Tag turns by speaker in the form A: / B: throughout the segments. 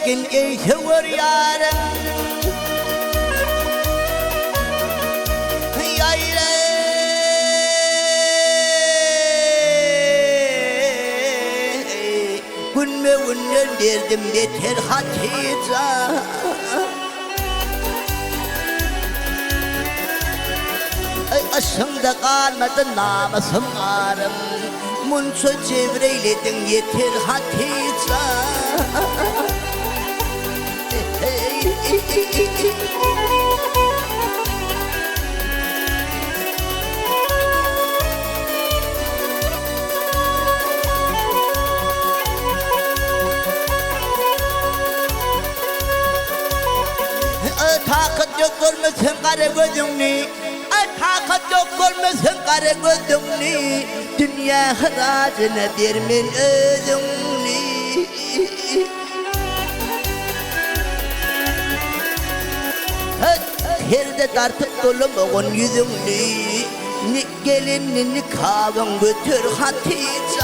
A: yaşıtken eğiyor yarım. Yayre günme günler derdim yeter hatice. Aşımda kalmadı namusum arım. Munço çevreyledin yeter hatice. Takat yok görmesin kara gözünü. Takat yok görmesin kara gözünü. Dünya haracına dermin özünü. Herde tartıp dolumun yüzünü. Ne gelinin ne kavun götür Hatice.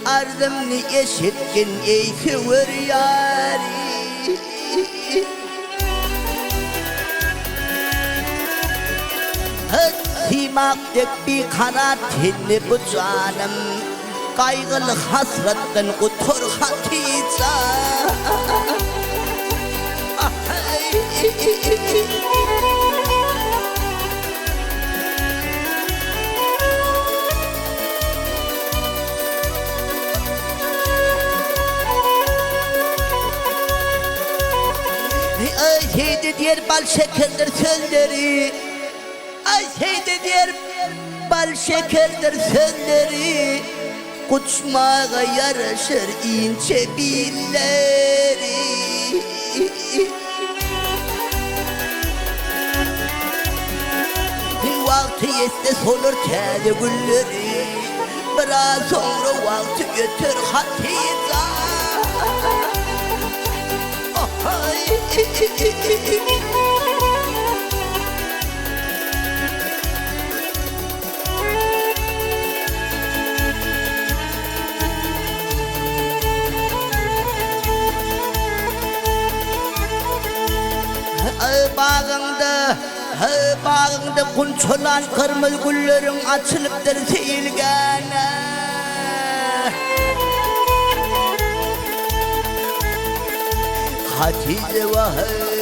A: Arzımını yeşetken eğiyor yari. Simaktek bir kanat hinni bu canım. Kaygılı hasretten kutur Hatice. Şeyde diğer bal şekerdir sözleri. Ay şeyde diğer bal şekerdir sözleri. Kutsmağa yaraşır ince billeri. Vakti yetse solur teli gülleri. Biraz sonra vakti götür Hatice. Bağında kunçolan kırmızı güllerin açılıptır seyilgene. Hatice vahey.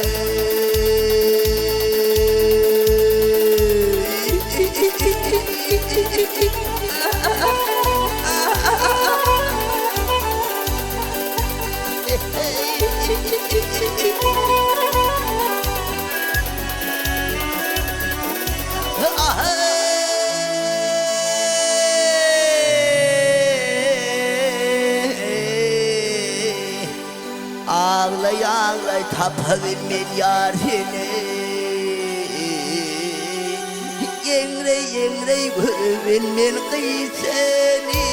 A: Ağlay ağlay tapabilmen yar seni. Yengre yengre görübilmen kıy seni.